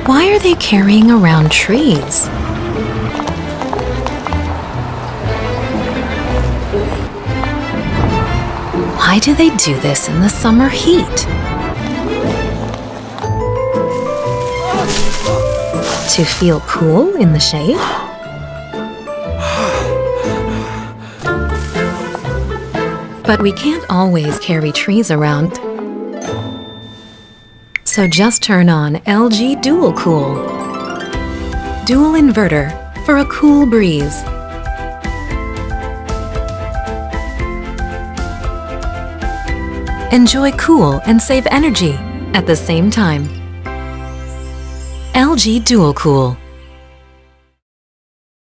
Why are they carrying around trees? Why do they do this in the summer heat? To feel cool in the shade? But we can't always carry trees around. So just turn on LG DualCool. Dual inverter for a cool breeze. Enjoy cool and save energy at the same time. LG DualCool.